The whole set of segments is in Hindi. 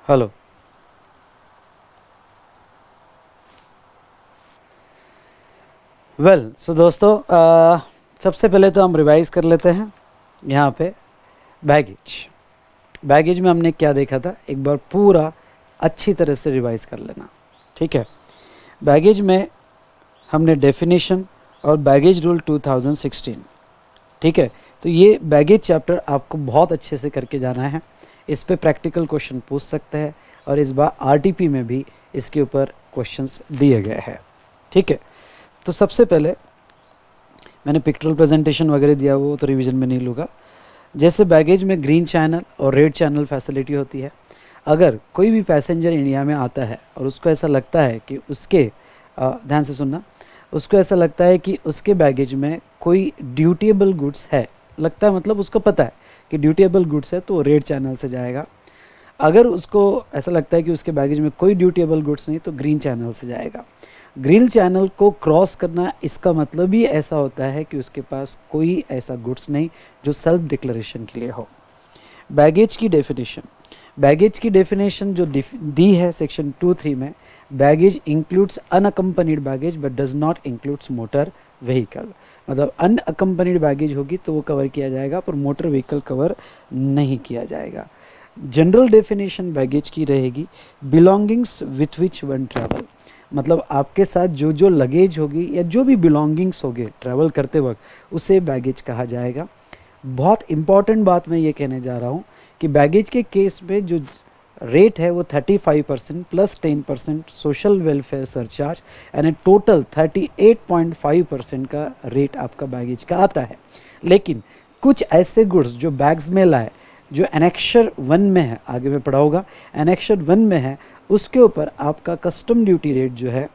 हेलो। सो दोस्तों, सबसे पहले तो हम रिवाइज कर लेते हैं। यहाँ पे बैगेज बैगेज में हमने क्या देखा था, एक बार पूरा अच्छी तरह से रिवाइज कर लेना, ठीक है। बैगेज में हमने डेफिनेशन और बैगेज रूल 2016, ठीक है। तो ये बैगेज चैप्टर आपको बहुत अच्छे से करके जाना है। इस पे प्रैक्टिकल क्वेश्चन पूछ सकते हैं और इस बार आरटीपी में भी इसके ऊपर क्वेश्चंस दिए गए हैं, ठीक है। तो सबसे पहले मैंने पिक्चरल प्रेजेंटेशन वगैरह दिया, वो तो रिवीजन में नहीं लूँगा। जैसे बैगेज में ग्रीन चैनल और रेड चैनल फैसिलिटी होती है। अगर कोई भी पैसेंजर इंडिया में आता है और उसको ऐसा लगता है कि उसके ध्यान से सुनना, उसको ऐसा लगता है कि उसके बैगेज में कोई ड्यूटेबल गुड्स है, लगता है मतलब उसको पता है कि ड्यूटेबल गुड्स है, तो वो रेड चैनल से जाएगा। अगर उसको ऐसा लगता है कि उसके बैगेज में कोई ड्यूटेबल गुड्स नहीं, तो ग्रीन चैनल से जाएगा। ग्रीन चैनल को क्रॉस करना, इसका मतलब ही ऐसा होता है कि उसके पास कोई ऐसा गुड्स नहीं जो सेल्फ डिक्लेरेशन के लिए हो। बैगेज की डेफिनेशन जो दी है सेक्शन 2(3) में, baggage includes unaccompanied baggage but does not includes motor vehicle. मतलब अनअकम्पनीड बैगेज होगी तो वो कवर किया जाएगा, पर मोटर व्हीकल कवर नहीं किया जाएगा। जनरल डेफिनेशन बैगेज की रहेगी, belongings with which one travel. मतलब आपके साथ जो जो लगेज होगी या जो भी बिलोंगिंग्स होंगे ट्रैवल करते वक्त, उसे बैगेज कहा जाएगा। बहुत इंपॉर्टेंट बात मैं ये कहने जा रहा हूँ कि बैगेज के केस में जो रेट है वो 35% plus 10% social welfare surcharge and A total 38.5% का रेट आपका बैगेज का आता है। लेकिन कुछ ऐसे गुड्स जो बैग्स में लाए, जो एनेक्शर 1 में है, आगे में पढ़ा होगा, एनेक्शर 1 में है, उसके ऊपर आपका कस्टम ड्यूटी रेट जो है,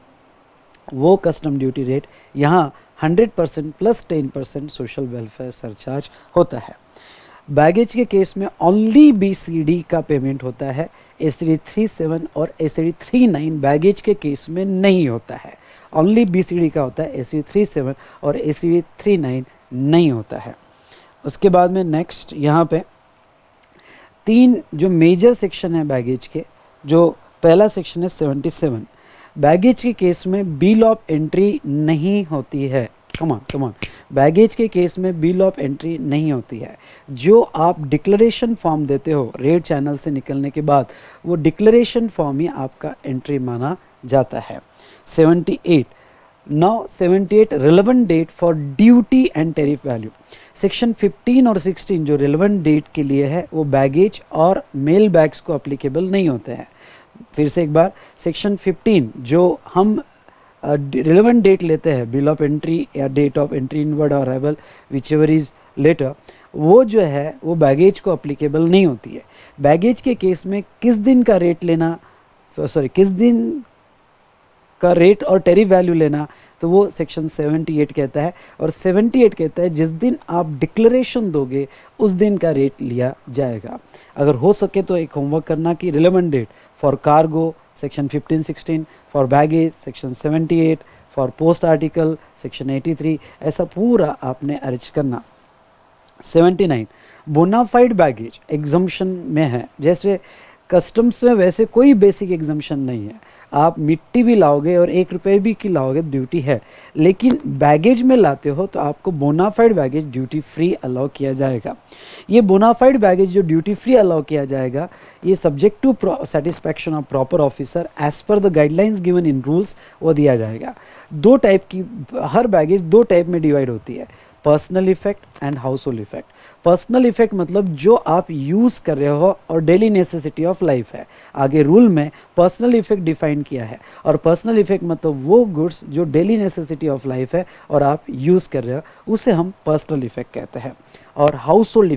वो कस्टम ड्यूटी रेट यहाँ 100% प्लस 10% सोशल वेलफेयर सरचार्ज होता है। बैगेज के केस में ओनली BCD का पेमेंट होता है, ACD 37 और ACD 39 बैगेज के केस में नहीं होता है। ओनली BCD का होता है, ACD 37 और ACD 39 नहीं होता है। उसके बाद में नेक्स्ट यहाँ पे 3 जो मेजर सेक्शन है बैगेज के, जो पहला सेक्शन है 77। बैगेज के केस में बिल ऑफ एंट्री नहीं होती है। कमान बैगेज के केस में बिल ऑफ एंट्री नहीं होती है। जो आप डिक्लेरेशन फॉर्म देते हो रेड चैनल से निकलने के बाद, वो डिक्लेरेशन फॉर्म ही आपका एंट्री माना जाता है। 78 relevant date for duty and tariff value. Section 15 और 16 जो रिलेवेंट डेट के लिए है, वो बैगेज और मेल बैग्स को अप्लीकेबल नहीं होते हैं। फिर से एक बार, सेक्शन 15 जो हम रिलेवेंट डेट लेते हैं, बिल ऑफ एंट्री या डेट ऑफ एंट्री इनवर्ड और arrival whichever is later, वो जो है वो बैगेज को अप्लीकेबल नहीं होती है। बैगेज के केस में किस दिन का रेट लेना, किस दिन का रेट और टैरिफ वैल्यू लेना, तो वो सेक्शन 78 कहता है। और 78 कहता है जिस दिन आप डिक्लेरेशन दोगे उस दिन का रेट लिया जाएगा। अगर हो सके तो एक होमवर्क करना कि relevant date for cargo section 15-16, for baggage section 78, for post article section 83, ऐसा पूरा आपने अरेंज करना। 79 बोनाफाइड बैगेज एग्जम्पशन में है। जैसे कस्टम्स में वैसे कोई बेसिक एग्जम्पशन नहीं है, आप मिट्टी भी लाओगे और 1 रुपये भी की लाओगे ड्यूटी है, लेकिन बैगेज में लाते हो तो आपको bona fide baggage duty free allow किया जाएगा। ये बोनाफाइड बैगेज जो ड्यूटी फ्री अलाउ किया जाएगा, ये subject to satisfaction of proper officer as per the guidelines given in rules, वो दिया जाएगा। 2 टाइप की, हर बैगेज 2 टाइप में डिवाइड होती है, personal effect and household effect. Personal effect मतलब जो आप यूज़ कर रहे हो और डेली नेसेसिटी ऑफ लाइफ है। आगे रूल में पर्सनल इफेक्ट डिफाइन किया है, और पर्सनल इफेक्ट मतलब वो गुड्स जो डेली नेसेसिटी ऑफ लाइफ है और आप यूज़ कर रहे हो, उसे हम पर्सनल इफेक्ट कहते हैं। और हाउस होल्ड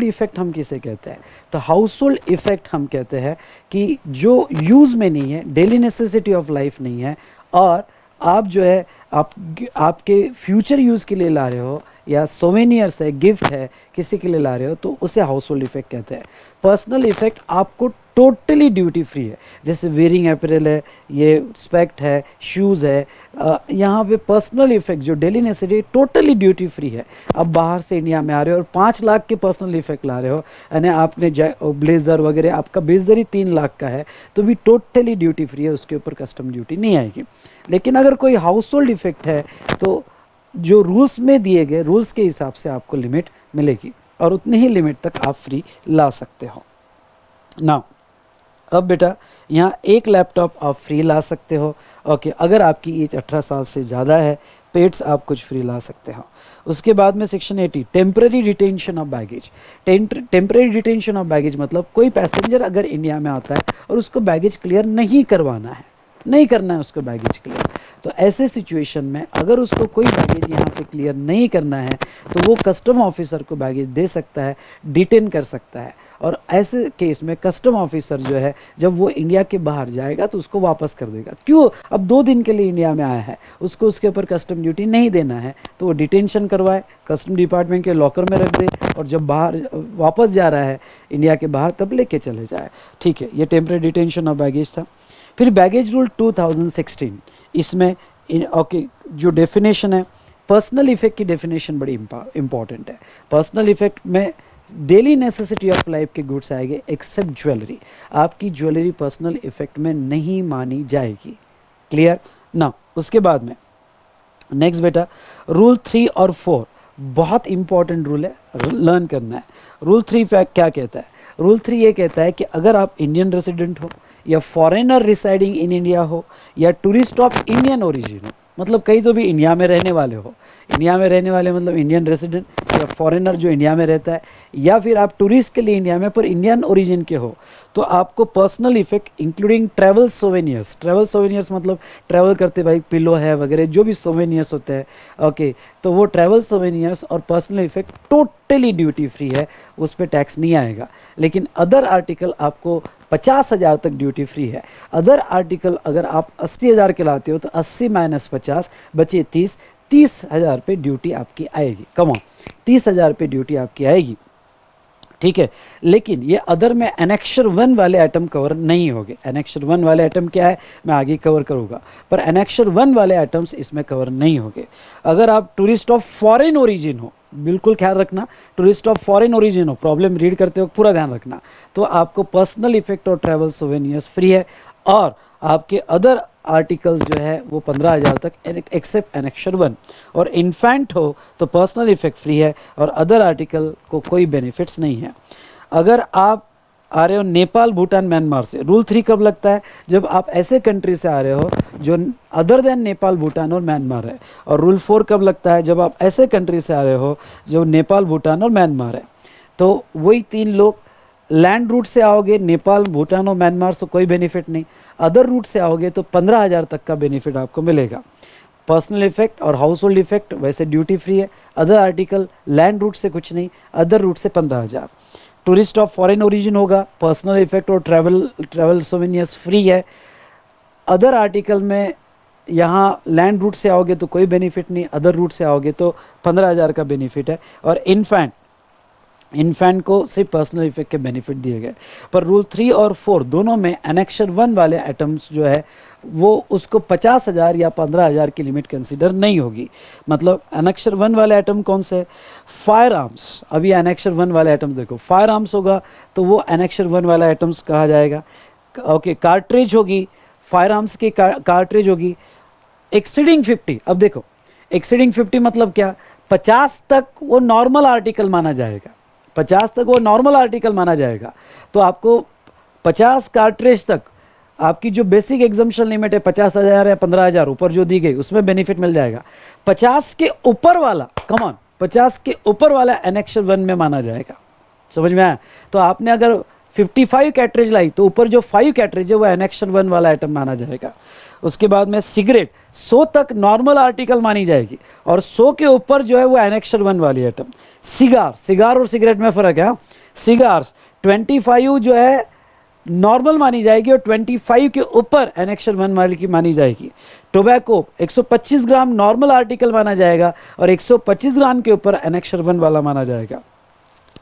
इफेक्ट हम किसे कहते हैं, तो हाउस होल्ड इफेक्ट हम कहते हैं कि जो यूज़ में नहीं है, डेली नेसेसिटी ऑफ लाइफ नहीं है, और आप जो है आपके फ्यूचर यूज़ के लिए ला रहे हो, या सोवेनियर्स है, गिफ्ट है, किसी के लिए ला रहे हो, तो उसे हाउस होल्ड इफेक्ट कहते हैं। पर्सनल इफेक्ट आपको टोटली ड्यूटी फ्री है। जैसे वेयरिंग अपैरल है, ये स्पेक्ट है, शूज़ है, यहाँ पे पर्सनल इफेक्ट जो daily necessity totally duty free है। अब बाहर से इंडिया में आ रहे हो और 5 लाख के पर्सनल इफेक्ट ला रहे हो, यानी आपने ब्लेजर वगैरह, आपका ब्लेजर ही 3 लाख का है, तो भी टोटली ड्यूटी फ्री है, उसके ऊपर कस्टम ड्यूटी नहीं आएगी। लेकिन अगर कोई हाउस होल्ड इफेक्ट है तो जो रूल्स में दिए गए रूल्स के हिसाब से आपको लिमिट मिलेगी और उतनी ही लिमिट तक आप फ्री ला सकते हो ना। अब बेटा यहाँ एक लैपटॉप आप फ्री ला सकते हो। ओके, अगर आपकी एज 18 साल से ज़्यादा है, पेट्स आप कुछ फ्री ला सकते हो। उसके बाद में section 80 temporary retention of baggage. Temporary retention of baggage मतलब कोई पैसेंजर अगर इंडिया में आता है और उसको बैगेज क्लियर नहीं करवाना है, नहीं करना है उसको बैगेज क्लियर, तो ऐसे सिचुएशन में अगर उसको कोई बैगेज यहाँ पे क्लियर नहीं करना है तो वो कस्टम ऑफिसर को बैगेज दे सकता है, डिटेन कर सकता है। और ऐसे केस में कस्टम ऑफिसर जो है जब वो इंडिया के बाहर जाएगा तो उसको वापस कर देगा। क्यों? अब 2 दिन के लिए इंडिया में आया है, उसको उसके ऊपर कस्टम ड्यूटी नहीं देना है, तो वो डिटेंशन करवाए, कस्टम डिपार्टमेंट के लॉकर में रख दे और जब बाहर वापस जा रहा है इंडिया के बाहर तब लेके चले जाए। ठीक है, ये टेम्पररी डिटेंशन ऑफ बैगेज था। फिर बैगेज रूल 2016, इसमें ओके जो डेफिनेशन है, पर्सनल इफेक्ट की डेफिनेशन बड़ी इंपॉर्टेंट है। पर्सनल इफेक्ट में डेली नेसेसिटी ऑफ लाइफ के गुड्स आएंगे एक्सेप्ट ज्वेलरी। आपकी ज्वेलरी पर्सनल इफेक्ट में नहीं मानी जाएगी। क्लियर ना। उसके बाद में नेक्स्ट बेटा रूल 3 और 4 बहुत इंपॉर्टेंट रूल है, लर्न करना है। रूल 3 क्या कहता है? रूल 3 ये कहता है कि अगर आप इंडियन रेसिडेंट हो या फॉरेनर रिसाइडिंग इन इंडिया हो या टूरिस्ट ऑफ इंडियन ओरिजिन हो, मतलब कहीं तो भी इंडिया में रहने वाले हो, इंडिया में रहने वाले मतलब इंडियन रेसिडेंट या फॉरेनर जो इंडिया में रहता है, या फिर आप टूरिस्ट के लिए इंडिया में पर इंडियन ओरिजिन के हो, तो आपको personal effect including travel souvenirs, travel souvenirs मतलब ट्रैवल करते भाई पिलो है वगैरह जो भी सोवेनियर्स होते हैं, ओके, तो वो ट्रैवल सोवेनियर्स और personal effect totally duty free है, उस पर टैक्स नहीं आएगा। लेकिन अदर आर्टिकल आपको 50,000 तक ड्यूटी फ्री है। अदर आर्टिकल अगर आप 80,000 के लाते हो तो 80 - 50 बचे 30,000 पे ड्यूटी आपकी आएगी। कम ऑन 30,000 पे ड्यूटी आपकी आएगी। ठीक है, लेकिन ये अदर में एनेक्शर 1 वाले आइटम कवर नहीं होंगे। एनेक्शर 1 वाले आइटम क्या है मैं आगे कवर करूँगा, पर एनेक्शर 1 वाले आइटम्स इसमें कवर नहीं होंगे। अगर आप टूरिस्ट ऑफ फॉरेन ओरिजिन हो, बिल्कुल ख्याल रखना, टूरिस्ट ऑफ फॉरेन ओरिजिन हो, प्रॉब्लम रीड करते वक्त पूरा ध्यान रखना, तो आपको पर्सनल इफेक्ट और ट्रैवल सोवेनियर्स फ्री है और आपके अदर आर्टिकल्स जो है वो 15,000 तक एक्सेप्ट एनेक्शर 1। और इन्फेंट हो तो पर्सनल इफेक्ट फ्री है और अदर आर्टिकल को कोई बेनिफिट्स नहीं है। अगर आप आ रहे हो नेपाल, भूटान, म्यांमार से, रूल 3 कब लगता है? जब आप ऐसे कंट्री से आ रहे हो जो अदर देन नेपाल, भूटान और म्यांमार है। और रूल 4 कब लगता है? जब आप ऐसे कंट्री से आ रहे हो जो नेपाल, भूटान और म्यांमार है। तो वही 3 लोग लैंड रूट से आओगे, नेपाल, भूटान और म्यांमार से कोई बेनिफिट नहीं। अदर रूट से आओगे तो 15,000 तक का बेनिफिट आपको मिलेगा। पर्सनल इफेक्ट और हाउस होल्ड इफेक्ट वैसे ड्यूटी फ्री है। अदर आर्टिकल लैंड रूट से कुछ नहीं, अदर रूट से 15,000। टूरिस्ट ऑफ फॉरेन ओरिजिन होगा, पर्सनल इफेक्ट और ट्रैवल सोवेनियर्स फ्री है। अदर आर्टिकल में यहाँ लैंड रूट से आओगे तो कोई बेनिफिट नहीं, अदर रूट से आओगे तो 15,000 का बेनिफिट है। और इन्फेंट को सिर्फ पर्सनल इफेक्ट के बेनिफिट दिए गए। पर रूल 3 और 4 दोनों में एनेक्शर 1 वाले आइटम्स जो है वो उसको 50,000 या 15,000 की लिमिट कंसीडर नहीं होगी। मतलब एनेक्शर 1 वाले आइटम कौन से? Fire arms. अभी एनेक्शर 1 वाले आइटम्स देखो, फायर आर्म्स होगा तो वो एनेक्शर 1 वाला आइटम्स कहा जाएगा। ओके, कार्ट्रिज होगी, फायर आर्म्स की कार्ट्रिज होगी। एक्सीडिंग 50, अब देखो एक्सीडिंग 50 मतलब क्या? 50 तक वो नॉर्मल आर्टिकल माना जाएगा, 50 तक वो नॉर्मल आर्टिकल माना जाएगा। तो आपको 50 कार्ट्रिज तक आपकी जो बेसिक एग्जम्पशन लिमिट है 50,000 या 15,000 ऊपर जो दी गई उसमें बेनिफिट मिल जाएगा। 50 के ऊपर वाला, कम ऑन, 50 के ऊपर वाला एनेक्शर 1 में माना जाएगा। समझ में आया? तो आपने अगर 55 कैटरेज लाई तो ऊपर जो 5 कैटरेज है वो एनेक्शर 1 वाला आइटम माना जाएगा। उसके बाद में सिगरेट 100 तक नॉर्मल आर्टिकल मानी जाएगी और 100 के ऊपर जो है वो एनेक्शर 1 वाली आइटम। सिगार और सिगरेट में फ़र्क है। सिगार्स 25 जो है नॉर्मल मानी जाएगी और 25 के ऊपर एनेक्शर 1 वाली की मानी जाएगी। टोबैको 125 ग्राम नॉर्मल आर्टिकल माना जाएगा और 125 ग्राम के ऊपर एनेक्शर 1 वाला माना जाएगा।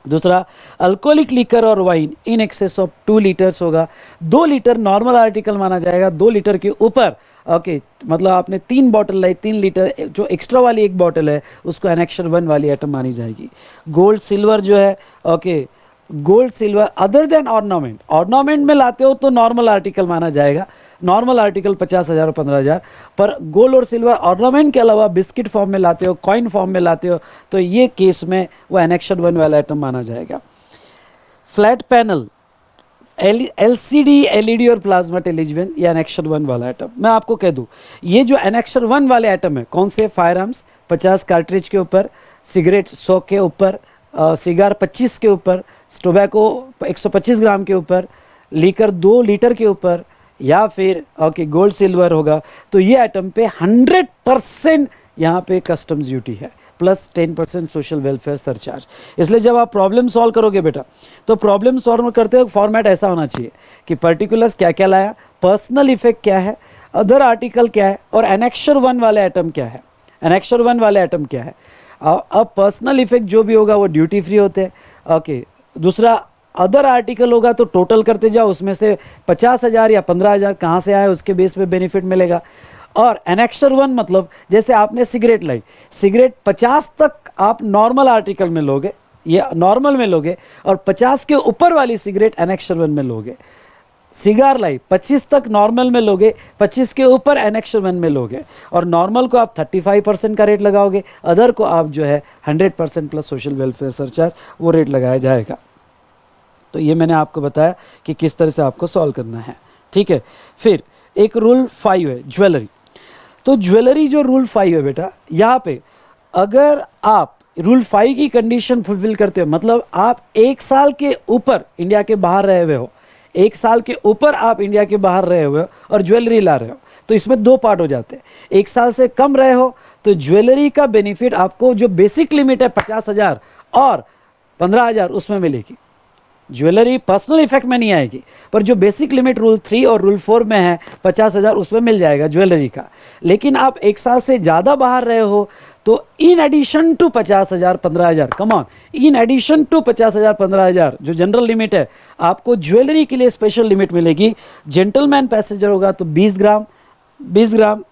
दूसरा, अल्कोहलिक लिकर और wine in excess of 2 litres होगा। 2 लीटर नॉर्मल आर्टिकल माना जाएगा, 2 लीटर के ऊपर ओके मतलब आपने 3 बॉटल लाई, 3 लीटर जो एक्स्ट्रा वाली एक बॉटल है उसको एनेक्शन 1 वाली आइटम मानी जाएगी। गोल्ड सिल्वर जो है okay, gold silver other than ornament, ornament में लाते हो तो नॉर्मल आर्टिकल माना जाएगा, नॉर्मल आर्टिकल 50,000 और 15,000, पर गोल्ड और सिल्वर ऑर्नामेंट के अलावा बिस्किट फॉर्म में लाते हो, कॉइन फॉर्म में लाते हो, तो ये केस में वो एनेक्शन 1 वाला आइटम माना जाएगा। फ्लैट पैनल, एलसीडी, एलईडी और प्लाज्मा टेलीविजन, ये एनेक्शन 1 वाला आइटम। मैं आपको कह दूं, ये जो एनेक्शन 1 वाले आइटम है कौन से, फायर आर्म्स 50 कार्ट्रिज के ऊपर, सिगरेट 100 के ऊपर, सिगार 25 के ऊपर, टोबैको 125 ग्राम के ऊपर, लीकर 2 लीटर के ऊपर, या फिर ओके गोल्ड सिल्वर होगा, तो ये आइटम पे 100% यहाँ पे कस्टम्स ड्यूटी है प्लस 10% सोशल वेलफेयर सरचार्ज। इसलिए जब आप प्रॉब्लम सॉल्व करोगे बेटा, तो प्रॉब्लम सॉल्व करते वक्त फॉर्मेट ऐसा होना चाहिए कि पर्टिकुलर्स क्या क्या लाया, पर्सनल इफेक्ट क्या है, अदर आर्टिकल क्या है, और एनेक्शन 1 वाले आइटम क्या है, एनेक्शन 1 वाले आइटम क्या है। अब पर्सनल इफेक्ट जो भी होगा वो ड्यूटी फ्री होते हैं ओके। दूसरा, अदर आर्टिकल होगा तो टोटल करते जाओ, उसमें से 50,000 या 15,000 कहाँ से आए उसके बेस पे बेनिफिट मिलेगा। और एनेक्शन 1 मतलब जैसे आपने सिगरेट लाई, सिगरेट 50 तक आप नॉर्मल आर्टिकल में लोगे, ये नॉर्मल में लोगे, और 50 के ऊपर वाली सिगरेट एनेक्शन 1 में लोगे। सिगार लाई 25 तक नॉर्मल में लोगे, 25 के ऊपर एनेक्शन 1 में लोगे, और नॉर्मल को आप 35% का रेट लगाओगे, अदर को आप जो है 100% प्लस सोशल वेलफेयर सरचार्ज वो रेट लगाया जाएगा। तो ये मैंने आपको बताया कि किस तरह से आपको सॉल्व करना है, ठीक है। फिर एक रूल 5 है ज्वेलरी। तो ज्वेलरी जो रूल 5 है बेटा, यहाँ पे अगर आप रूल 5 की कंडीशन फुलफिल करते हो, मतलब आप 1 साल के ऊपर इंडिया के बाहर रहे हुए हो, 1 साल के ऊपर आप इंडिया के बाहर रहे हुए हो और ज्वेलरी ला रहे हो, तो इसमें 2 पार्ट हो जाते हैं। 1 साल से कम रहे हो तो ज्वेलरी का बेनिफिट आपको जो बेसिक लिमिट है 50,000 और 15,000 उसमें मिलेगी। ज्वेलरी पर्सनल इफेक्ट में नहीं आएगी, पर जो बेसिक लिमिट रूल 3 और रूल 4 में है 50,000 उसमें मिल जाएगा ज्वेलरी का। लेकिन आप 1 साल से ज़्यादा बाहर रहे हो तो in addition to 50,000 15,000, come on, in addition to 50,000 15,000 जो जनरल लिमिट है, आपको ज्वेलरी के लिए स्पेशल लिमिट मिलेगी। जेंटलमैन पैसेंजर होगा तो 20 ग्राम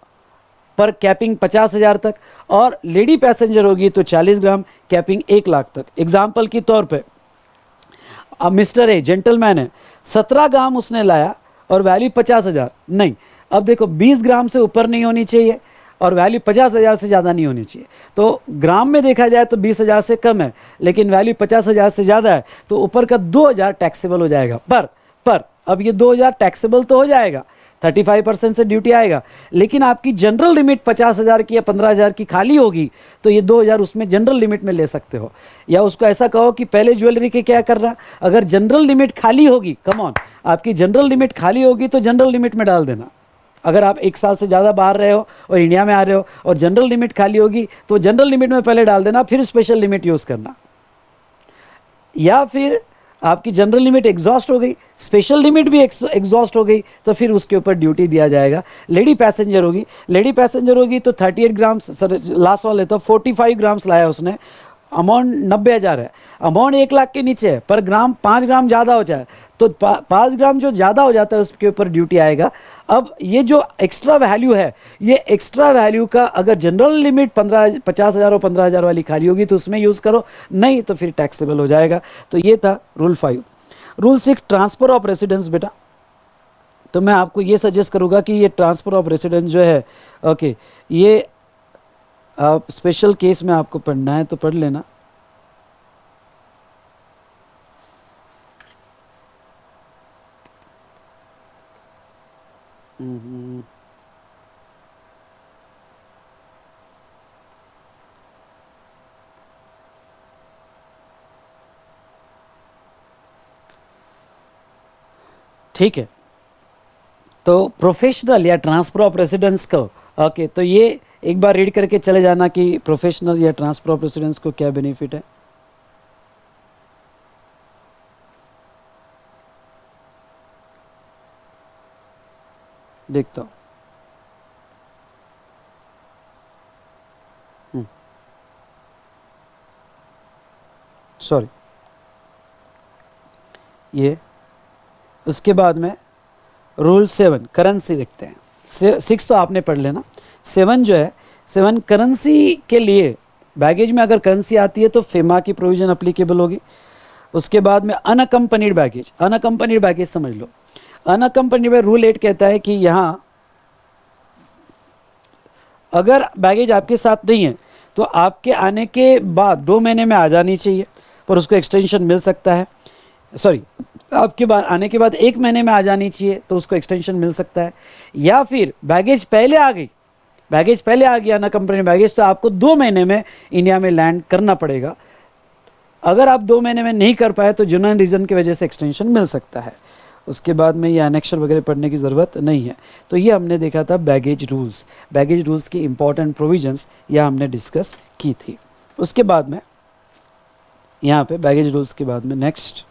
पर कैपिंग 50,000 तक, और लेडी पैसेंजर होगी तो 40 ग्राम कैपिंग 1 लाख तक। एग्जाम्पल के तौर पर अब मिस्टर ए जेंटलमैन है, 17 ग्राम उसने लाया और वैल्यू 50,000, नहीं, अब देखो 20 ग्राम से ऊपर नहीं होनी चाहिए और वैल्यू 50,000 से ज़्यादा नहीं होनी चाहिए। तो ग्राम में देखा जाए तो 20,000 से कम है, लेकिन वैल्यू 50,000 से ज़्यादा है, तो ऊपर का 2,000 टैक्सेबल हो जाएगा। पर अब ये 2,000 टैक्सेबल तो हो जाएगा, 35% से ड्यूटी आएगा, लेकिन आपकी जनरल लिमिट 50,000 की या 15,000 की खाली होगी, तो ये 2,000 उसमें जनरल लिमिट में ले सकते हो। या उसको ऐसा कहो कि पहले ज्वेलरी के क्या करना, अगर जनरल लिमिट खाली होगी, कम ऑन, आपकी जनरल लिमिट खाली होगी तो जनरल लिमिट में डाल देना। अगर आप 1 साल से ज़्यादा बाहर रहे हो और इंडिया में आ रहे हो और जनरल लिमिट खाली होगी तो जनरल लिमिट में पहले डाल देना, फिर स्पेशल लिमिट यूज़ करना। या फिर आपकी जनरल लिमिट एग्जॉस्ट हो गई, स्पेशल लिमिट भी एग्जॉस्ट हो गई, तो फिर उसके ऊपर ड्यूटी दिया जाएगा। लेडी पैसेंजर होगी तो 38 ग्राम, सर लास्ट वाले तो 45 ग्राम्स लाया उसने, अमाउंट 90,000 है, अमाउंट 1 लाख के नीचे है, पर ग्राम 5 ग्राम ज़्यादा हो जाए तो 5 ग्राम जो ज़्यादा हो जाता है उसके ऊपर ड्यूटी आएगा। अब ये जो एक्स्ट्रा वैल्यू है, ये एक्स्ट्रा वैल्यू का अगर जनरल लिमिट 50,000 और 15,000 वाली खाली होगी तो उसमें यूज़ करो, नहीं तो फिर टैक्सेबल हो जाएगा। तो ये था rule 5। Rule 6 transfer of residence बेटा, तो मैं आपको ये सजेस्ट करूँगा कि ये ट्रांसफ़र ऑफ रेसिडेंस जो है ओके, ये स्पेशल केस में आपको पढ़ना है तो पढ़ लेना। ठीक है, तो प्रोफेशनल या ट्रांसफ़र ऑफ रेसिडेंस को ओके, तो ये एक बार रीड करके चले जाना कि प्रोफेशनल या ट्रांसफ़र ऑफ रेसिडेंस को क्या बेनिफिट है। देखता हूँ। सॉरी, ये, उसके बाद में रूल 7 करेंसी देखते हैं। 6 तो आपने पढ़ लेना, 7 जो है 7 करेंसी के लिए बैगेज में अगर करेंसी आती है तो फेमा की प्रोविजन अप्लीकेबल होगी। उसके बाद में अनअकम्पनीड बैगेज, अनअकम्पनीड बैगेज समझ लो, अनअकम्पनीड में रूल 8 कहता है कि यहाँ अगर बैगेज आपके साथ नहीं है तो आपके आने के बाद 2 महीने में आ जानी चाहिए, पर उसको एक्सटेंशन मिल सकता है। सॉरी, आपके बाद आने के बाद 1 महीने में आ जानी चाहिए तो उसको एक्सटेंशन मिल सकता है। या फिर बैगेज पहले आ गई, बैगेज पहले आ गया ना कंपनी बैगेज, तो आपको 2 महीने में इंडिया में लैंड करना पड़ेगा। अगर आप 2 महीने में नहीं कर पाए तो जेन्युइन रीज़न की वजह से एक्सटेंशन मिल सकता है। उसके बाद में ये एनेक्शर वगैरह पढ़ने की ज़रूरत नहीं है। तो ये हमने देखा था बैगेज रूल्स, बैगेज रूल्स की इंपॉर्टेंट प्रोविजंस यह हमने डिस्कस की थी। उसके बाद में यहाँ पे बैगेज रूल्स के बाद में नेक्स्ट